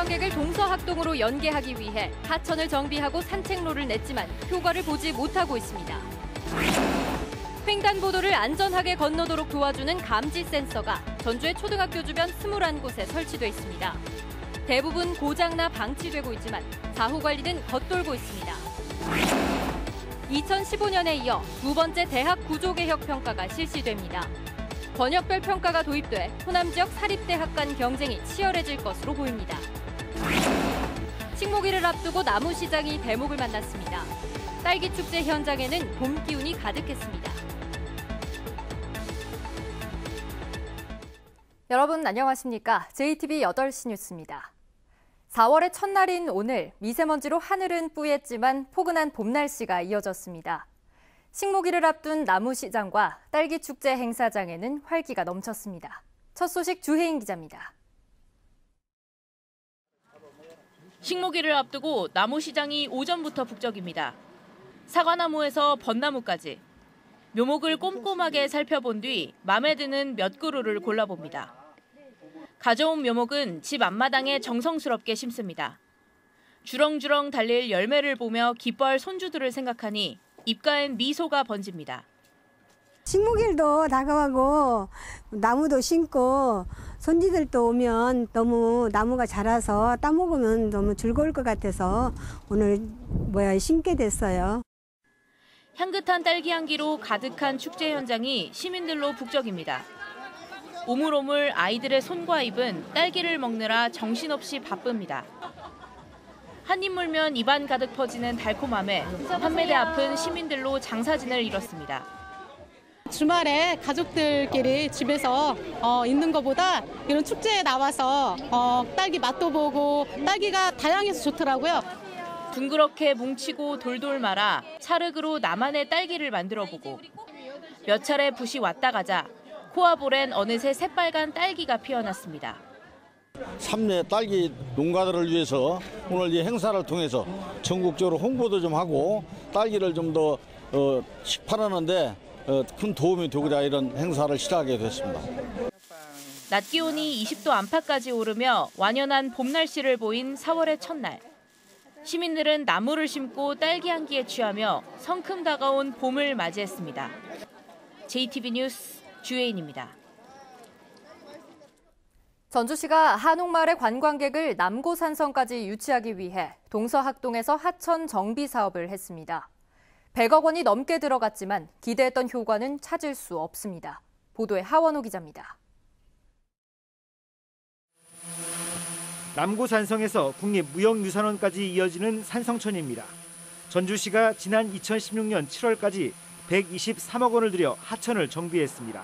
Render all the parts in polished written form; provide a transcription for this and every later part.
관광객을 동서학동으로 연계하기 위해 하천을 정비하고 산책로를 냈지만 효과를 보지 못하고 있습니다. 횡단보도를 안전하게 건너도록 도와주는 감지 센서가 전주의 초등학교 주변 21곳에 설치돼 있습니다. 대부분 고장나 방치되고 있지만 사후 관리는 겉돌고 있습니다. 2015년에 이어 두 번째 대학 구조개혁 평가가 실시됩니다. 번역별 평가가 도입돼 호남 지역 사립대학 간 경쟁이 치열해질 것으로 보입니다. 식목일을 앞두고 나무시장이 대목을 만났습니다. 딸기 축제 현장에는 봄 기운이 가득했습니다. 여러분 안녕하십니까? JTB 8시 뉴스입니다. 4월의 첫날인 오늘 미세먼지로 하늘은 뿌였지만 포근한 봄 날씨가 이어졌습니다. 식목일을 앞둔 나무시장과 딸기 축제 행사장에는 활기가 넘쳤습니다. 첫 소식 주혜인 기자입니다. 식목일을 앞두고 나무시장이 오전부터 북적입니다. 사과나무에서 벚나무까지 묘목을 꼼꼼하게 살펴본 뒤 마음에 드는 몇 그루를 골라봅니다. 가져온 묘목은 집 앞마당에 정성스럽게 심습니다. 주렁주렁 달릴 열매를 보며 기뻐할 손주들을 생각하니 입가엔 미소가 번집니다. 식목일도 다가가고 나무도 심고 손지들도 오면 너무 나무가 자라서 따먹으면 너무 즐거울 것 같아서 오늘 심게 됐어요. 향긋한 딸기 향기로 가득한 축제 현장이 시민들로 북적입니다. 오물오물 아이들의 손과 입은 딸기를 먹느라 정신없이 바쁩니다. 한 입 물면 입안 가득 퍼지는 달콤함에 판매대 앞은 시민들로 장사진을 이뤘습니다. 주말에 가족들끼리 집에서 있는 것보다 이런 축제에 나와서 딸기 맛도 보고 딸기가 다양해서 좋더라고요. 둥그렇게 뭉치고 돌돌 말아 찰흙으로 나만의 딸기를 만들어보고 몇 차례 붓이 왔다 가자 코아볼엔 어느새 새빨간 딸기가 피어났습니다. 삼내 딸기 농가들을 위해서 오늘 이 행사를 통해서 전국적으로 홍보도 좀 하고 딸기를 좀 더 식판하는데 큰 도움이 되고자 이런 행사를 시작하게 됐습니다. 낮 기온이 20도 안팎까지 오르며 완연한 봄 날씨를 보인 4월의 첫날. 시민들은 나무를 심고 딸기 향기에 취하며 성큼 다가온 봄을 맞이했습니다. JTB 뉴스 주혜인입니다. 전주시가 한옥마을의 관광객을 남고산성까지 유치하기 위해 동서학동에서 하천 정비 사업을 했습니다. 100억 원이 넘게 들어갔지만 기대했던 효과는 찾을 수 없습니다. 보도에 하원호 기자입니다. 남고산성에서 국립무형유산원까지 이어지는 산성천입니다. 전주시가 지난 2016년 7월까지 123억 원을 들여 하천을 정비했습니다.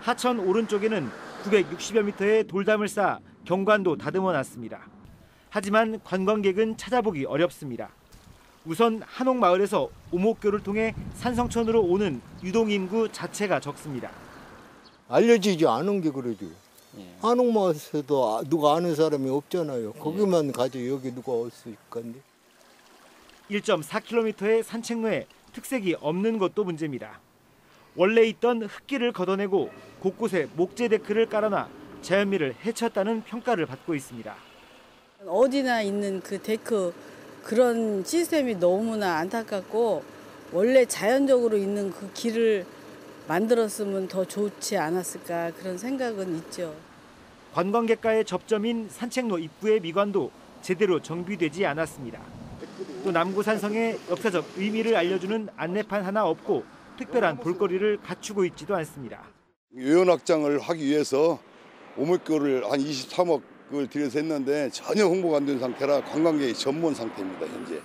하천 오른쪽에는 960여 미터의 돌담을 쌓아 경관도 다듬어 놨습니다. 하지만 관광객은 찾아보기 어렵습니다. 우선 한옥마을에서 오목교를 통해 산성천으로 오는 유동인구 자체가 적습니다. 알려지지 않은 게 그러지. 한옥마을에서도 누가 아는 사람이 없잖아요. 거기만 가지 여기 누가 올 수 있겠니? 1.4km의 산책로에 특색이 없는 것도 문제입니다. 원래 있던 흙길을 걷어내고 곳곳에 목재 데크를 깔아놔 자연미를 해쳤다는 평가를 받고 있습니다. 어디나 있는 그 데크 그런 시스템이 너무나 안타깝고 원래 자연적으로 있는 그 길을 만들었으면 더 좋지 않았을까 그런 생각은 있죠. 관광객과의 접점인 산책로 입구의 미관도 제대로 정비되지 않았습니다. 또 남고산성의 역사적 의미를 알려주는 안내판 하나 없고 특별한 볼거리를 갖추고 있지도 않습니다. 요연 확장을 하기 위해서 오목교를 한 23억을 들여서 했는데 전혀 홍보가 안 된 상태라 관광객이 전문 상태입니다, 현재.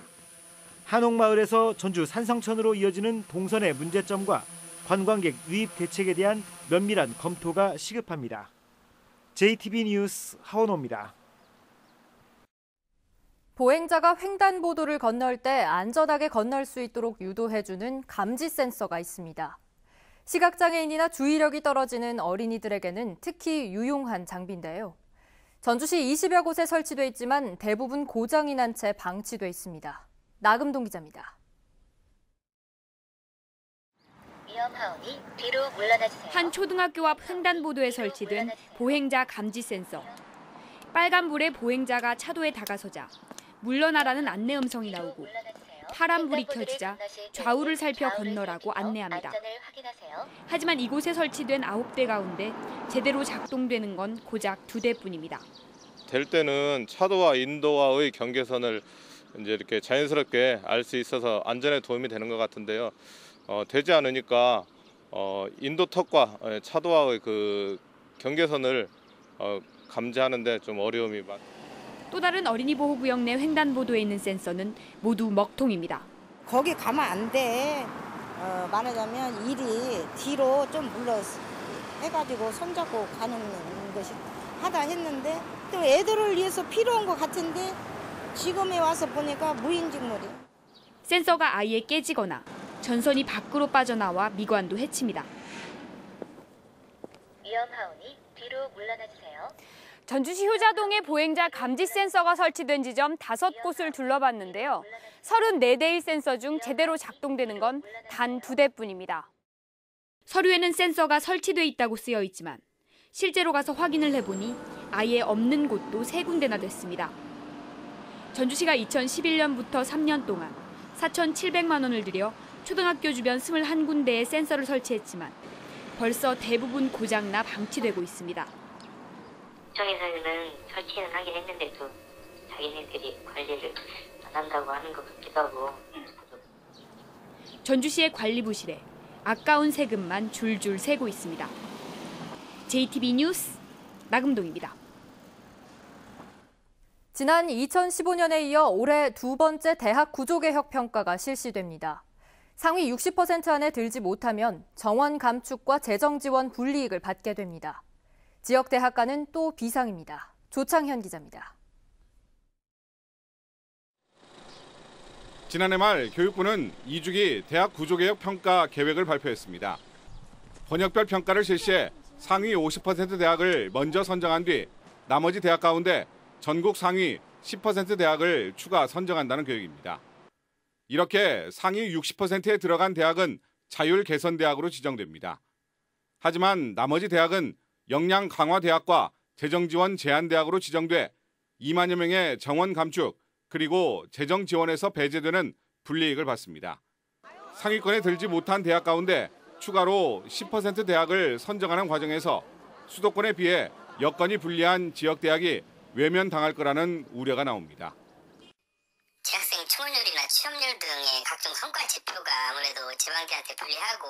한옥마을에서 전주 산성천으로 이어지는 동선의 문제점과 관광객 유입 대책에 대한 면밀한 검토가 시급합니다. JTB 뉴스 하원호입니다. 보행자가 횡단보도를 건널 때 안전하게 건널 수 있도록 유도해주는 감지 센서가 있습니다. 시각장애인이나 주의력이 떨어지는 어린이들에게는 특히 유용한 장비인데요. 전주시 20여 곳에 설치돼 있지만 대부분 고장이 난 채 방치돼 있습니다. 나금동 기자입니다. 위험하오니 뒤로 물러나주세요. 한 초등학교 앞 횡단보도에 설치된 보행자 감지 센서. 빨간불에 보행자가 차도에 다가서자 물러나라는 안내 음성이 나오고 파란불이 켜지자 좌우를 살펴 건너라고 안내합니다. 하지만 이곳에 설치된 9대 가운데 제대로 작동되는 건 고작 2대뿐입니다. 될 때는 차도와 인도와의 경계선을 이제 이렇게 자연스럽게 알 수 있어서 안전에 도움이 되는 것 같은데요. 되지 않으니까 인도턱과 차도와의 그 경계선을 감지하는데 좀 어려움이 많습니다. 또 다른 어린이 보호구역 내 횡단보도에 있는 센서는 모두 먹통입니다. 거기 가면 안 돼. 말하자면 일이 뒤로 좀 물러 해가지고 손잡고 가는 것이 하다 했는데 또 애들을 위해서 필요한 것 같은데 지금에 와서 보니까 무인직물이. 센서가 아예 깨지거나 전선이 밖으로 빠져나와 미관도 해칩니다. 위험하오니 뒤로 물러나주세요. 전주시 효자동에 보행자 감지 센서가 설치된 지점 5곳을 둘러봤는데요. 34대의 센서 중 제대로 작동되는 건 단 2대뿐입니다. 서류에는 센서가 설치돼 있다고 쓰여 있지만 실제로 가서 확인을 해보니 아예 없는 곳도 3군데나 됐습니다. 전주시가 2011년부터 3년 동안 4,700만 원을 들여 초등학교 주변 21군데에 센서를 설치했지만 벌써 대부분 고장나 방치되고 있습니다. 구청에서는 설치는 하긴 했는데도 자기네들이 관리를 안 한다고 하는 것 같기도 하고. 전주시의 관리 부실에 아까운 세금만 줄줄 새고 있습니다. JTB 뉴스 나금동입니다. 지난 2015년에 이어 올해 2번째 대학 구조개혁 평가가 실시됩니다. 상위 60% 안에 들지 못하면 정원 감축과 재정 지원 불이익을 받게 됩니다. 지역 대학가는 또 비상입니다. 조창현 기자입니다. 지난해 말 교육부는 2주기 대학 구조개혁 평가 계획을 발표했습니다. 번역별 평가를 실시해 상위 50% 대학을 먼저 선정한 뒤 나머지 대학 가운데 전국 상위 10% 대학을 추가 선정한다는 계획입니다. 이렇게 상위 60%에 들어간 대학은 자율 개선 대학으로 지정됩니다. 하지만 나머지 대학은 역량 강화 대학과 재정 지원 제한 대학으로 지정돼 2만여 명의 정원 감축 그리고 재정 지원에서 배제되는 불이익을 받습니다. 상위권에 들지 못한 대학 가운데 추가로 10% 대학을 선정하는 과정에서 수도권에 비해 여건이 불리한 지역 대학이 외면당할 거라는 우려가 나옵니다. 재학생 충원율이나 취업률 등의 각종 성과 지표가 아무래도 지방대한테 불리하고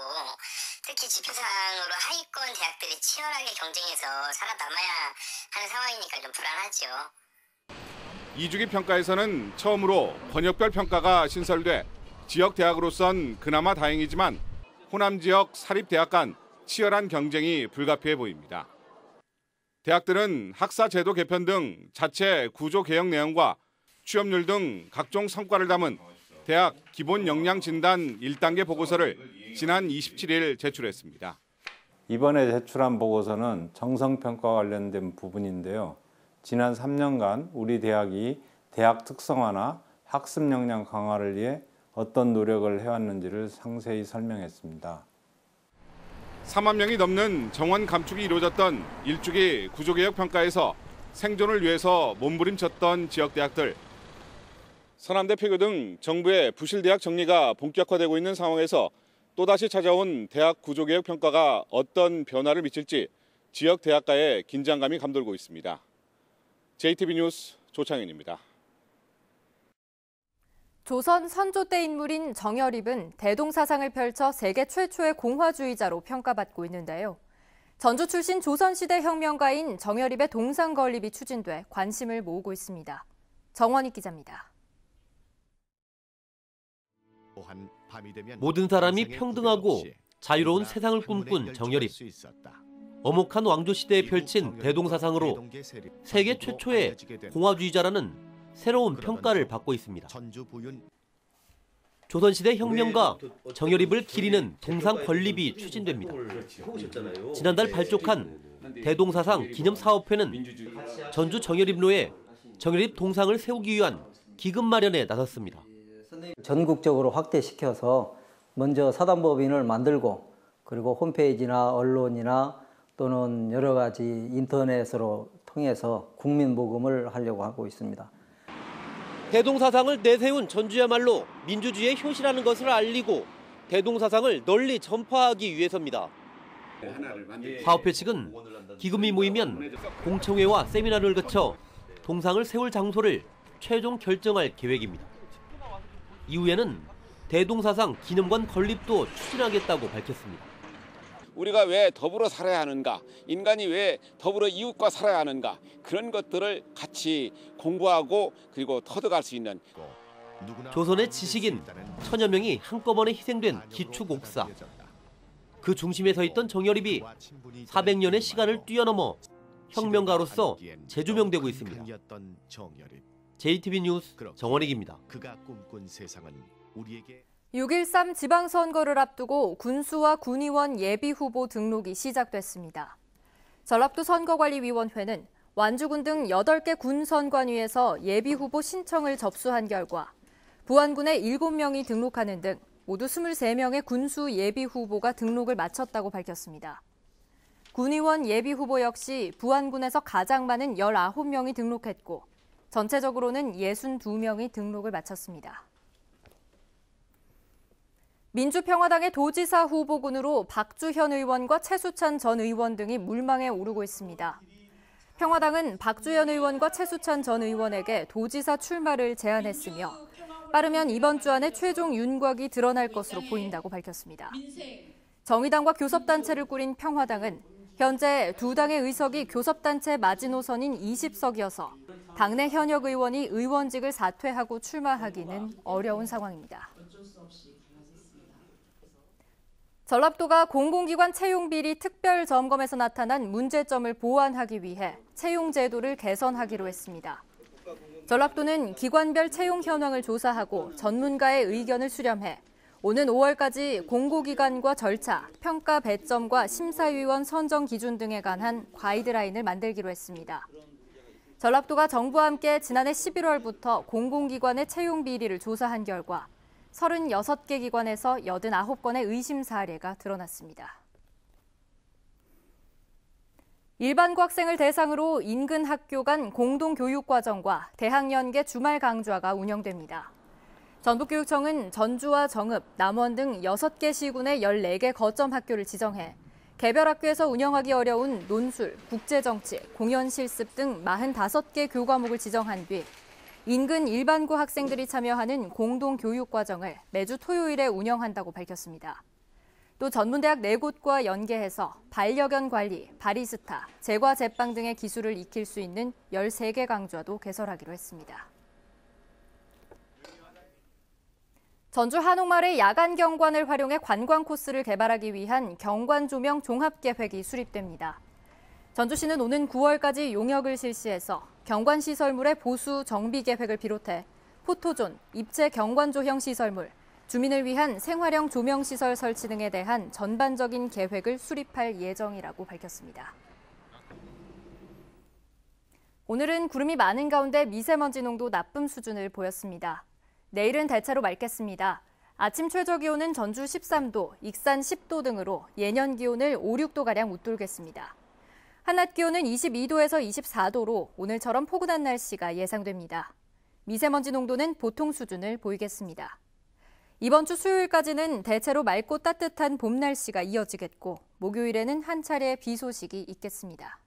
특히 지표상으로 하위권 대학들이 치열하게 경쟁해서 살아남아야 하는 상황이니까 좀 불안하죠. 2주기 평가에서는 처음으로 번역별 평가가 신설돼 지역 대학으로선 그나마 다행이지만 호남 지역 사립대학 간 치열한 경쟁이 불가피해 보입니다. 대학들은 학사 제도 개편 등 자체 구조 개혁 내용과 취업률 등 각종 성과를 담은 대학 기본 역량 진단 1단계 보고서를 지난 27일 제출했습니다. 이번에 제출한 보고서는 정성평가 관련된 부분인데요. 지난 3년간 우리 대학이 대학 특성화나 학습 역량 강화를 위해 어떤 노력을 해왔는지를 상세히 설명했습니다. 4만 명이 넘는 정원 감축이 이루어졌던 1주기 구조개혁 평가에서 생존을 위해서 몸부림쳤던 지역대학들. 서남대표교 등 정부의 부실대학 정리가 본격화되고 있는 상황에서 또다시 찾아온 대학 구조개혁 평가가 어떤 변화를 미칠지 지역 대학가의 긴장감이 감돌고 있습니다. JTB 뉴스 조창현입니다. 조선 선조 때 인물인 정여립은 대동사상을 펼쳐 세계 최초의 공화주의자로 평가받고 있는데요. 전주 출신 조선시대 혁명가인 정여립의 동상 건립이 추진돼 관심을 모으고 있습니다. 정원익 기자입니다. 모든 사람이 평등하고 자유로운 세상을 꿈꾼 정여립. 엄혹한 왕조 시대에 펼친 대동사상으로 세계 최초의 공화주의자라는 새로운 평가를 받고 있습니다. 조선시대 혁명가 정여립을 기리는 동상 건립이 추진됩니다. 지난달 발족한 대동사상 기념사업회는 전주 정여립로에 정여립 동상을 세우기 위한 기금 마련에 나섰습니다. 전국적으로 확대시켜서 먼저 사단법인을 만들고 그리고 홈페이지나 언론이나 또는 여러 가지 인터넷으로 통해서 국민 모금을 하려고 하고 있습니다. 대동사상을 내세운 전주야말로 민주주의의 효시라는 것을 알리고 대동사상을 널리 전파하기 위해서입니다. 사업회 측은 기금이 모이면 공청회와 세미나를 거쳐 동상을 세울 장소를 최종 결정할 계획입니다. 이후에는 대동사상 기념관 건립도 추진하겠다고 밝혔습니다. 우리가 왜 더불어 살아야 하는가, 인간이 왜 더불어 이웃과 살아야 하는가, 그런 것들을 같이 공부하고 그리고 터득할 수 있는 조선의 지식인 천여 명이 한꺼번에 희생된 기축옥사. 그 중심에 서 있던 정여립이 400년의 시간을 뛰어넘어 혁명가로서 재조명되고 있습니다. JTB 뉴스 정원익입니다. 6.13 지방선거를 앞두고 군수와 군의원 예비후보 등록이 시작됐습니다. 전라도 선거관리위원회는 완주군 등 8개 군선관위에서 예비후보 신청을 접수한 결과 부안군에 7명이 등록하는 등 모두 23명의 군수 예비후보가 등록을 마쳤다고 밝혔습니다. 군의원 예비후보 역시 부안군에서 가장 많은 19명이 등록했고 전체적으로는 62명이 등록을 마쳤습니다. 민주평화당의 도지사 후보군으로 박주현 의원과 최수찬 전 의원 등이 물망에 오르고 있습니다. 평화당은 박주현 의원과 최수찬 전 의원에게 도지사 출마를 제안했으며 빠르면 이번 주 안에 최종 윤곽이 드러날 것으로 보인다고 밝혔습니다. 정의당과 교섭단체를 꾸린 평화당은 현재 두 당의 의석이 교섭단체 마지노선인 20석이어서 당내 현역 의원이 의원직을 사퇴하고 출마하기는 어려운 상황입니다. 전라도가 공공기관 채용비리 특별점검에서 나타난 문제점을 보완하기 위해 채용제도를 개선하기로 했습니다. 전라도는 기관별 채용 현황을 조사하고 전문가의 의견을 수렴해 오는 5월까지 공고기관과 절차, 평가 배점과 심사위원 선정 기준 등에 관한 가이드라인을 만들기로 했습니다. 전라도가 정부와 함께 지난해 11월부터 공공기관의 채용 비리를 조사한 결과 36개 기관에서 89건의 의심 사례가 드러났습니다. 일반고 학생을 대상으로 인근 학교 간 공동교육과정과 대학연계 주말 강좌가 운영됩니다. 전북교육청은 전주와 정읍, 남원 등 6개 시군의 14개 거점 학교를 지정해 개별 학교에서 운영하기 어려운 논술, 국제정치, 공연실습 등 45개 교과목을 지정한 뒤 인근 일반고 학생들이 참여하는 공동교육과정을 매주 토요일에 운영한다고 밝혔습니다. 또 전문대학 4곳과 연계해서 반려견 관리, 바리스타, 제과 제빵 등의 기술을 익힐 수 있는 13개 강좌도 개설하기로 했습니다. 전주 한옥마을의 야간 경관을 활용해 관광 코스를 개발하기 위한 경관 조명 종합계획이 수립됩니다. 전주시는 오는 9월까지 용역을 실시해서 경관시설물의 보수 정비 계획을 비롯해 포토존, 입체 경관조형 시설물, 주민을 위한 생활형 조명시설 설치 등에 대한 전반적인 계획을 수립할 예정이라고 밝혔습니다. 오늘은 구름이 많은 가운데 미세먼지 농도 나쁨 수준을 보였습니다. 내일은 대체로 맑겠습니다. 아침 최저 기온은 전주 13도, 익산 10도 등으로 예년 기온을 5, 6도가량 웃돌겠습니다. 한낮 기온은 22도에서 24도로 오늘처럼 포근한 날씨가 예상됩니다. 미세먼지 농도는 보통 수준을 보이겠습니다. 이번 주 수요일까지는 대체로 맑고 따뜻한 봄 날씨가 이어지겠고 목요일에는 한 차례 비 소식이 있겠습니다.